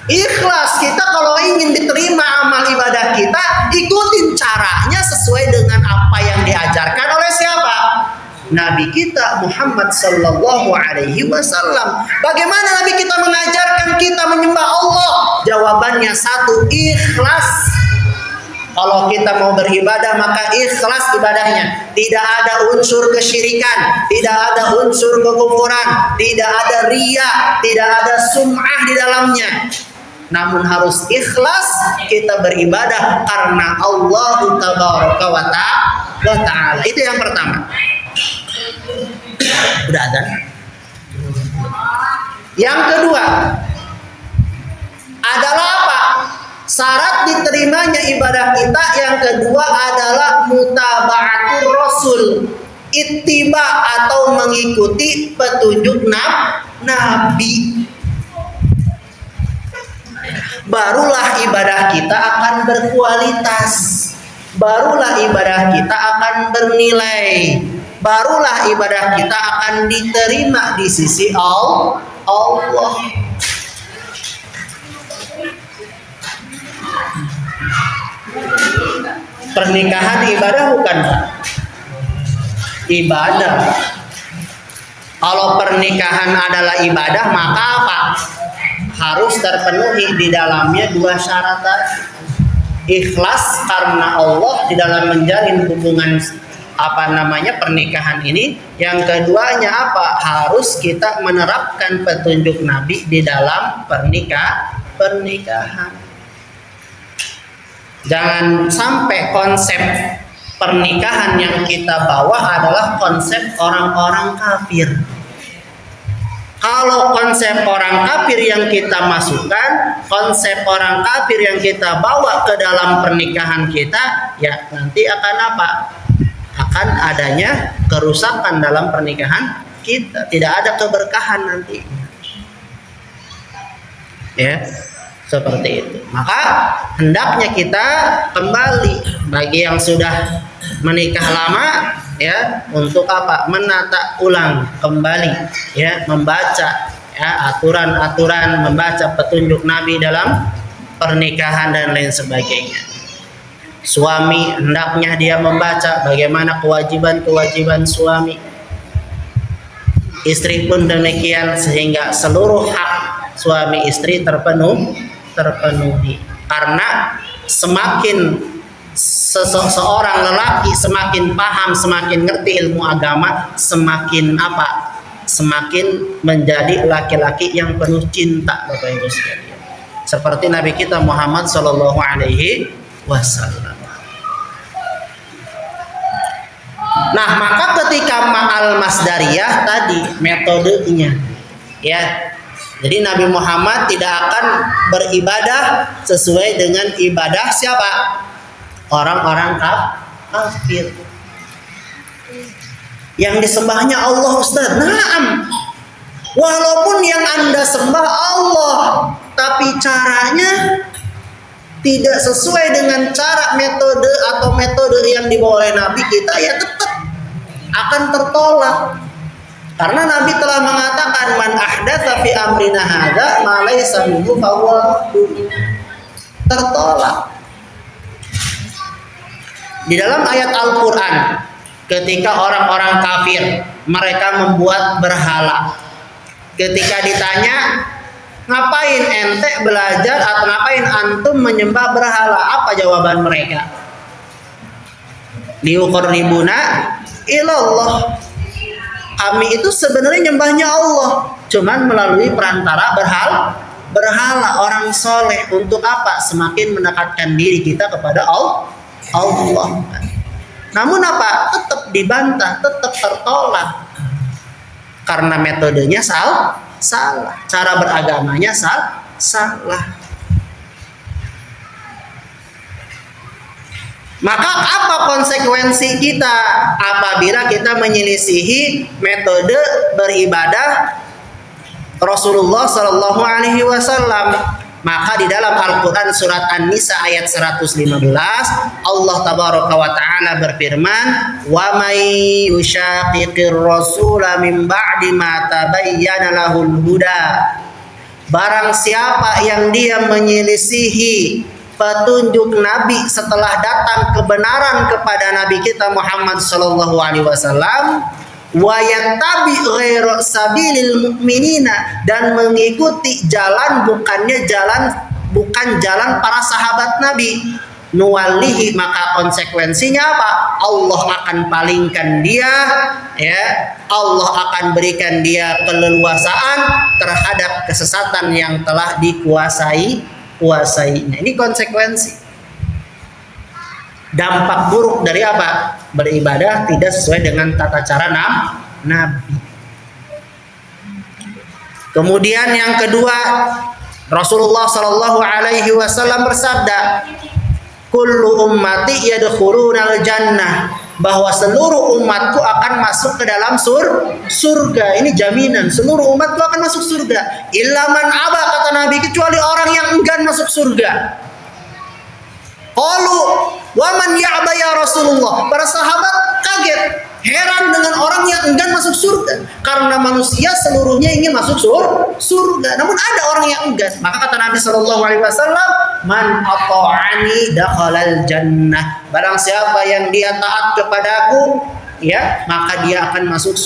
Ikhlas, kita kalau ingin diterima amal ibadah kita, ikutin caranya sesuai dengan apa yang diajarkan oleh siapa? Nabi kita Muhammad sallallahu alaihi wasallam. Bagaimana Nabi kita mengajarkan kita menyembah Allah? Jawabannya satu, ikhlas. Kalau kita mau beribadah maka ikhlas ibadahnya. Tidak ada unsur kesyirikan, tidak ada unsur kekufuran, tidak ada riya, tidak ada sum'ah di dalamnya. Namun harus ikhlas kita beribadah karena Allah Tabaraka wa Ta'ala. Itu yang pertama. Udah ada? Yang kedua adalah apa? Syarat diterimanya ibadah kita yang kedua adalah mutaba'atur rasul, ittiba atau mengikuti petunjuk Nabi. Barulah ibadah kita akan berkualitas, barulah ibadah kita akan bernilai, barulah ibadah kita akan diterima di sisi Allah. Pernikahan ibadah bukan? Ibadah. Kalau pernikahan adalah ibadah, maka apa? Harus terpenuhi di dalamnya dua syarat tadi. Ikhlas karena Allah di dalam menjalin hubungan pernikahan ini. Yang keduanya apa? Harus kita menerapkan petunjuk Nabi di dalam pernikahan. Jangan sampai konsep pernikahan yang kita bawa adalah konsep orang-orang kafir. Kalau konsep orang kafir yang kita masukkan, konsep orang kafir yang kita bawa ke dalam pernikahan kita, ya nanti akan apa? Akan adanya kerusakan dalam pernikahan kita. Tidak ada keberkahan nanti. Ya. Seperti itu. Maka hendaknya kita kembali bagi yang sudah menikah lama, ya, untuk apa? Menata ulang kembali, ya, membaca, ya, aturan-aturan, membaca petunjuk Nabi dalam pernikahan dan lain sebagainya. Suami hendaknya dia membaca bagaimana kewajiban-kewajiban suami. Istri pun demikian, sehingga seluruh hak suami istri terpenuhi. Karena semakin seseorang lelaki semakin paham, semakin ngerti ilmu agama, semakin apa? Semakin menjadi laki-laki yang penuh cinta, Bapak Ibu sekalian. Seperti Nabi kita Muhammad sallallahu alaihi wasallam. Nah, maka ketika ma'al masdariyah tadi metodenya, ya. Jadi Nabi Muhammad tidak akan beribadah sesuai dengan ibadah siapa? Orang-orang kafir. Yang disembahnya Allah, Ustaz. Naam. Walaupun yang Anda sembah Allah, tapi caranya tidak sesuai dengan cara metode yang dibawa oleh Nabi kita, ya tetap akan tertolak. Karena Nabi telah mengatakan man ahdatsa fi amrina hadza ma laysa minhu fahuwa tertolak. Di dalam ayat Al-Qur'an ketika orang-orang kafir mereka membuat berhala. Ketika ditanya, ngapain ente belajar atau ngapain antum menyembah berhala? Apa jawaban mereka? Liuqarribuna ilallah. Kami itu sebenarnya nyembahnya Allah, cuman melalui perantara berhala orang soleh. Untuk apa? Semakin mendekatkan diri kita kepada Allah. Namun apa? Tetap dibantah, tetap tertolak. Karena metodenya salah, cara beragamanya salah. Maka apa konsekuensi kita apabila kita menyelisihi metode beribadah Rasulullah Shallallahu Alaihi Wasallam? Maka di dalam Al-Quran surat An-Nisa ayat 115 Allah Tabaraka wa Ta'ala berfirman, wa may yushaqiqir rasula min ba'di ma tabayyana lahul huda. Barang siapa yang dia menyelisihi petunjuk Nabi setelah datang kebenaran kepada Nabi kita Muhammad sallallahu alaihi wasallam, wa yattabi ghairu sabilil mu'minina, dan mengikuti jalan bukan jalan para sahabat Nabi, nuwallihi, maka konsekuensinya apa? Allah akan palingkan dia, ya. Allah akan berikan dia keleluasaan terhadap kesesatan yang telah dikuasainya. Ini konsekuensi. Dampak buruk dari apa? Beribadah tidak sesuai dengan tata cara Nabi. Kemudian yang kedua, Rasulullah Shallallahu Alaihi Wasallam bersabda, "Kullu ummati yadkhulunal jannah," bahwa seluruh umatku akan masuk ke dalam surga. Ini jaminan seluruh umatku akan masuk surga. Illa man aba, kata Nabi, kecuali orang yang enggan masuk surga. Qalu wa man ya'ba ya Rasulullah. Para sahabat kaget, heran dengan orang yang enggan masuk surga, karena manusia seluruhnya ingin masuk surga, namun ada orang yang enggan. Maka kata Nabi Shallallahu Alaihi Wasallam, "Man ata'ani dakhalal jannah." Barang siapa yang dia taat kepadaku, ya, maka dia akan masuk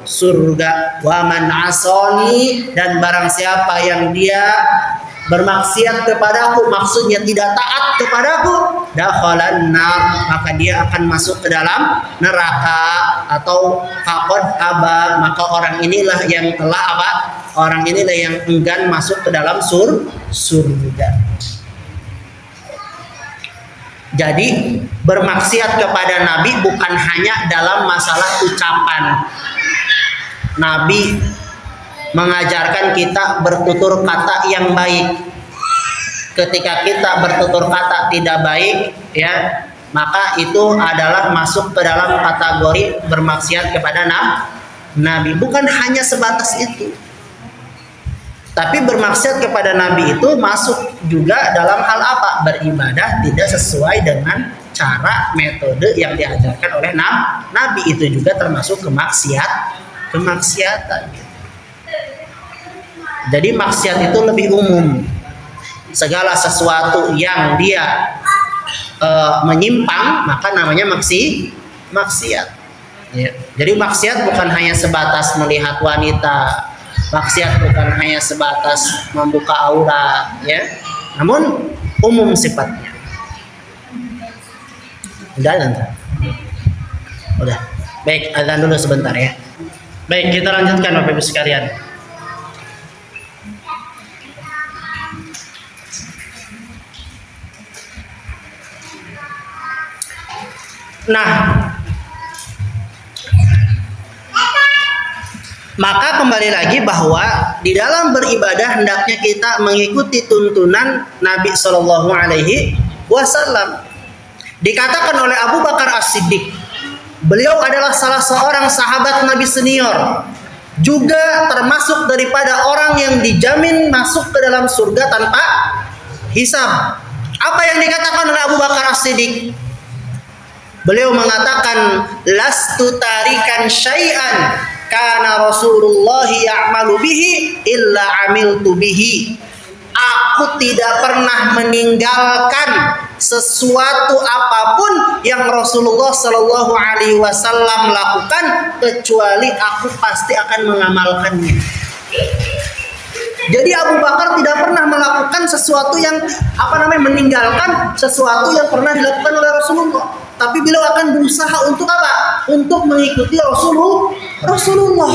surga. Wa man asani, dan barang siapa yang dia bermaksiat kepadaku, maksudnya tidak taat kepadaku, dakhalan nar, maka dia akan masuk ke dalam neraka. Atau faqad aba, maka orang inilah yang telah apa? Orang inilah yang enggan masuk ke dalam surga. Jadi bermaksiat kepada Nabi bukan hanya dalam masalah ucapan. Nabi mengajarkan kita bertutur kata yang baik. Ketika kita bertutur kata tidak baik, ya, maka itu adalah masuk ke dalam kategori bermaksiat kepada Nabi. Bukan hanya sebatas itu, tapi bermaksiat kepada Nabi itu masuk juga dalam hal apa? Beribadah tidak sesuai dengan cara metode yang diajarkan oleh Nabi. Itu juga termasuk kemaksiatan. Jadi maksiat itu lebih umum. Segala sesuatu yang dia menyimpang, maka namanya maksiat. Ya. Jadi maksiat bukan hanya sebatas melihat wanita, maksiat bukan hanya sebatas membuka aurat, ya. Namun umum sifatnya. Udah. Baik, azan dulu sebentar ya. Baik, kita lanjutkan Bapak Ibu sekalian. Nah, maka kembali lagi bahwa di dalam beribadah hendaknya kita mengikuti tuntunan Nabi Shallallahu Alaihi Wasallam. Dikatakan oleh Abu Bakar As-Siddiq, beliau adalah salah seorang sahabat Nabi senior, juga termasuk daripada orang yang dijamin masuk ke dalam surga tanpa hisab. Apa yang dikatakan oleh Abu Bakar As-Siddiq? Beliau mengatakan, lastu tarikan syai'an kana Rasulullah ya'malu bihi illa amiltu bihi. Aku tidak pernah meninggalkan sesuatu apapun yang Rasulullah Shallallahu Alaihi Wasallam lakukan, kecuali aku pasti akan mengamalkannya. Jadi Abu Bakar tidak pernah melakukan sesuatu yang meninggalkan sesuatu yang pernah dilakukan oleh Rasulullah. Tapi beliau akan berusaha untuk apa? Untuk mengikuti Rasulullah.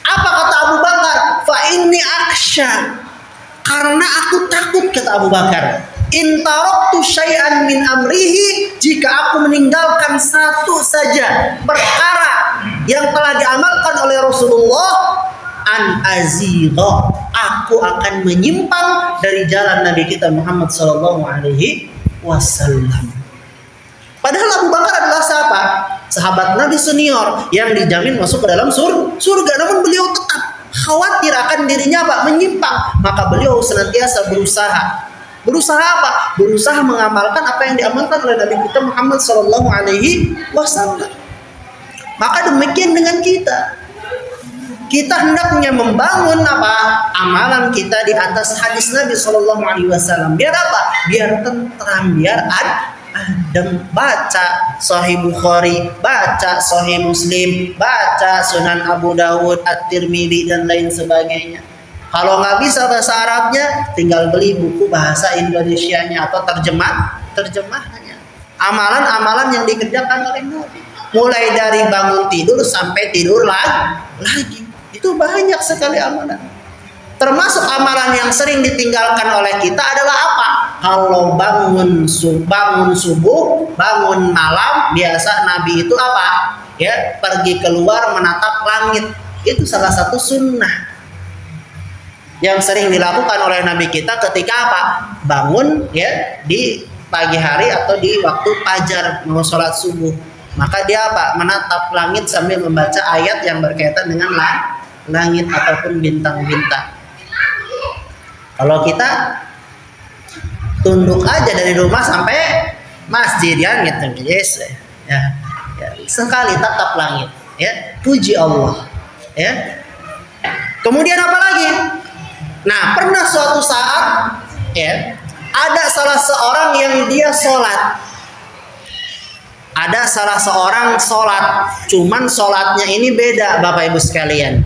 Apa kata Abu Bakar? Fa inni aksha, karena aku takut, kata Abu Bakar. In taraktu syai'an min amrihi, jika aku meninggalkan satu saja perkara yang telah diamalkan oleh Rasulullah, an azigha, aku akan menyimpang dari jalan Nabi kita Muhammad sallallahu alaihi wasallam. Padahal Abu Bakar adalah siapa? Sahabat Nabi senior yang dijamin masuk ke dalam surga. Namun beliau tetap khawatir akan dirinya apa? Menyimpang. Maka beliau senantiasa berusaha. Berusaha apa? Berusaha mengamalkan apa yang diamalkan oleh Nabi kita Muhammad sallallahu alaihi wasallam. Maka demikian dengan kita. Kita hendaknya membangun apa? Amalan kita di atas hadis Nabi sallallahu alaihi wasallam. Biar apa? Biar tentram, biar adem. Baca Sahih Bukhari, baca Sahih Muslim, baca Sunan Abu Dawud, At-Tirmidzi dan lain sebagainya. Kalau nggak bisa bahasa Arabnya, tinggal beli buku bahasa Indonesianya atau terjemahannya. Amalan-amalan yang dikerjakan oleh Nabi, mulai dari bangun tidur sampai tidur lagi. Itu banyak sekali amalan. Termasuk amalan yang sering ditinggalkan oleh kita adalah apa? Kalau bangun subuh, bangun malam, biasa Nabi itu apa? Ya, pergi keluar menatap langit. Itu salah satu sunnah yang sering dilakukan oleh Nabi kita ketika apa? Bangun ya di pagi hari atau di waktu fajar mau sholat subuh. Maka dia apa? Menatap langit sambil membaca ayat yang berkaitan dengan langit ataupun bintang-bintang. Kalau kita tunduk aja dari rumah sampai masjid ya gitu, yes, ya, sekali tatap langit, ya, puji Allah, ya. Kemudian apa lagi? Nah, pernah suatu saat, ya, ada salah seorang yang dia sholat. Ada salah seorang sholat, cuman sholatnya ini beda, Bapak Ibu sekalian.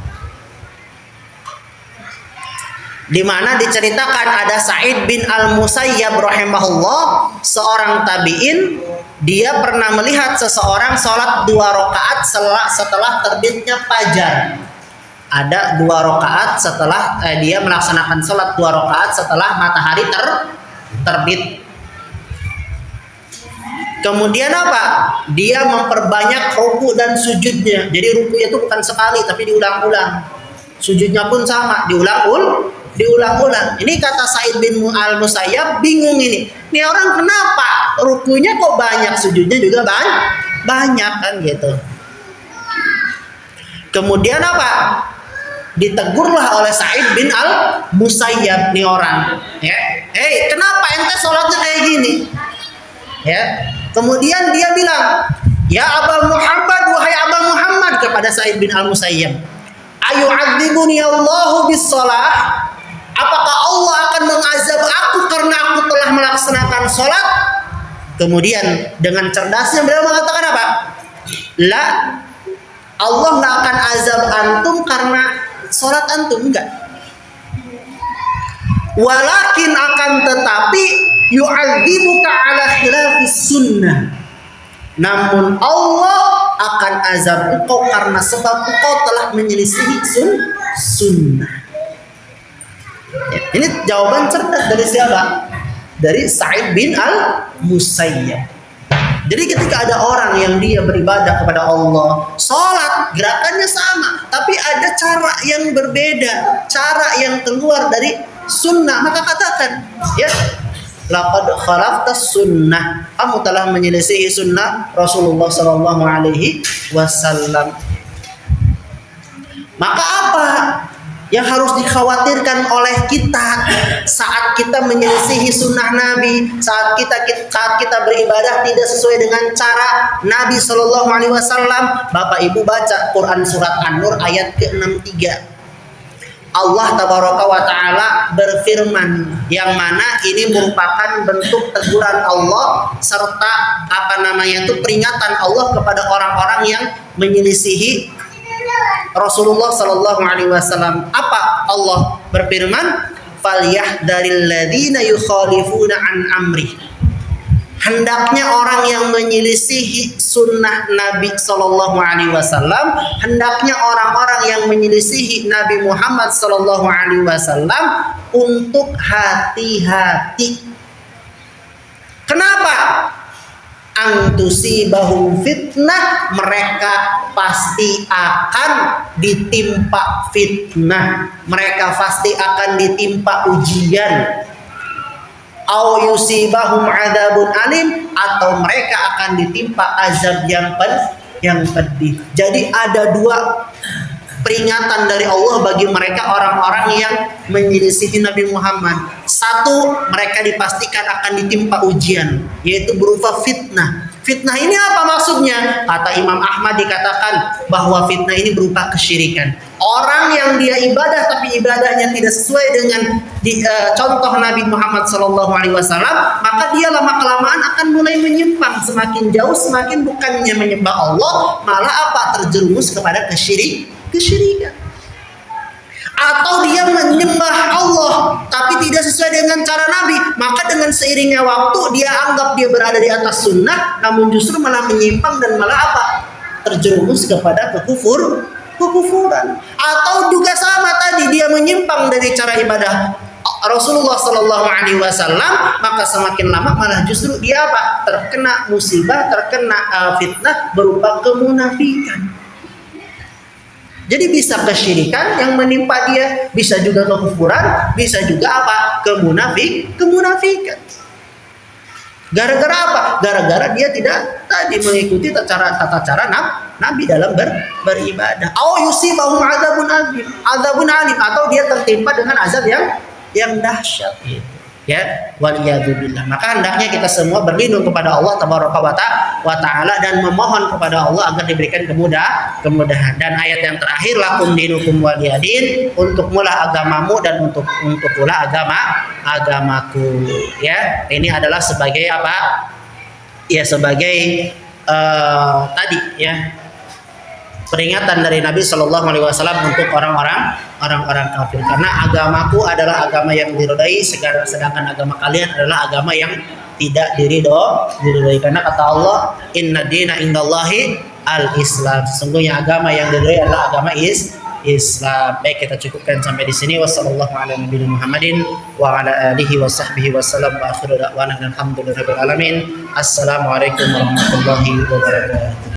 Di mana diceritakan ada Sa'id bin Al-Musayyab rahimahullah, seorang tabi'in, dia pernah melihat seseorang sholat 2 rakaat setelah terbitnya fajar. Ada 2 rakaat setelah dia melaksanakan sholat 2 rakaat setelah matahari terbit. Kemudian apa? Dia memperbanyak ruku dan sujudnya. Jadi rukunya itu bukan sekali tapi diulang-ulang. Sujudnya pun sama, diulang-ulang. Ini kata Sa'id bin Al-Musayyab, bingung ini. Ini orang kenapa rukunya kok banyak, sujudnya juga banyak kan gitu. Kemudian apa? Ditegurlah oleh Sa'id bin Al-Musayyab nih orang, ya. Hei, kenapa ente sholatnya kayak gini? Ya. Kemudian dia bilang, ya Aba Muhammad, wahai Aba Muhammad, kepada Sa'id bin Al-Musayyab, ayu'adzibuni Allahu bis shalah? Apakah Allah akan mengazab aku karena aku telah melaksanakan sholat? Kemudian dengan cerdasnya beliau mengatakan apa? La, Allah nggak akan azab antum karena sholat antum, enggak. Walakin akan tetapi yu'adzibuka ala khilafis sunnah. Namun Allah akan azab engkau karena sebab engkau telah menyelisihi sunnah. Ya, ini jawaban cerdas dari siapa? Dari Sa'id bin Al-Musayyab. Jadi ketika ada orang yang dia beribadah kepada Allah, sholat gerakannya sama, tapi ada cara yang berbeda, cara yang keluar dari sunnah, maka katakan, ya, laqad khalaftas sunnah, kamu telah menyelisihi sunnah Rasulullah sallallahu alaihi wasallam. Maka apa yang harus dikhawatirkan oleh kita saat kita menyelisihi sunnah Nabi, saat kita beribadah tidak sesuai dengan cara Nabi Shallallahu Alaihi Wasallam? Bapak Ibu baca Quran surat An-Nur ayat ke-63. Allah Tabaraka wa Ta'ala berfirman, yang mana ini merupakan bentuk teguran Allah serta peringatan Allah kepada orang-orang yang menyelisihi Rasulullah Sallallahu Alaihi Wasallam. Apa Allah berfirman? Falyahdharil ladzina yukhalifuna an amri. Hendaknya orang yang menyelisihi sunnah Nabi Sallallahu Alaihi Wasallam, hendaknya orang-orang yang menyelisihi Nabi Muhammad Sallallahu Alaihi Wasallam untuk hati-hati. Kenapa? Antusibahum fitnah, mereka pasti akan ditimpa fitnah, mereka pasti akan ditimpa ujian. Au yusibahum adzabun alim, atau mereka akan ditimpa azab yang pedih. Jadi ada 2 peringatan dari Allah bagi mereka orang-orang yang menyelisihi Nabi Muhammad. 1, mereka dipastikan akan ditimpa ujian, yaitu berupa fitnah. Fitnah ini apa maksudnya? Kata Imam Ahmad dikatakan bahwa fitnah ini berupa kesyirikan. Orang yang dia ibadah tapi ibadahnya tidak sesuai dengan contoh Nabi Muhammad SAW, maka dia lama-kelamaan akan mulai menyimpang, semakin jauh semakin bukannya menyembah Allah, malah apa? Terjerumus kepada kesyirikan. Atau dia menyembah Allah tapi tidak sesuai dengan cara Nabi, maka dengan seiringnya waktu dia anggap dia berada di atas sunnah, namun justru malah menyimpang dan malah apa? Terjerumus kepada kekufuran. Atau juga sama tadi, dia menyimpang dari cara ibadah Rasulullah Sallallahu Alaihi Wasallam, maka semakin lama malah justru dia apa? Terkena musibah, terkena fitnah berupa kemunafikan. Jadi bisa kesyirikan yang menimpa dia, bisa juga kekufuran, bisa juga apa? Kemunafikan. Gara-gara apa? Gara-gara dia tidak tadi mengikuti tata cara Nabi dalam beribadah. Aw yusibahum adzabun alim, atau dia tertimpa dengan azab yang dahsyat gitu. Ya, waliyadzubillah. Maka hendaknya kita semua berlindung kepada Allah tabaraka wa taala dan memohon kepada Allah agar diberikan kemudahan. Dan ayat yang terakhir, lakum dinukum waliyadin, untuk mula agamamu dan untuk pula agamaku. Ya, ini adalah sebagai apa? Ya, sebagai tadi ya, peringatan dari Nabi Shallallahu Alaihi Wasallam untuk orang-orang kafir, karena agamaku adalah agama yang diridhai, sedangkan agama kalian adalah agama yang tidak diridhai. Karena kata Allah, inna dina indallahi al-Islam, sesungguhnya agama yang diridhai adalah agama Islam. Baik, kita cukupkan sampai di sini. Wassallallahu ala nabiyina Muhammadin wa ala alihi wa sahbihi wasallam, wa akhiru da'wana alhamdulillahirabbil alamin. Assalamualaikum warahmatullahi wabarakatuh.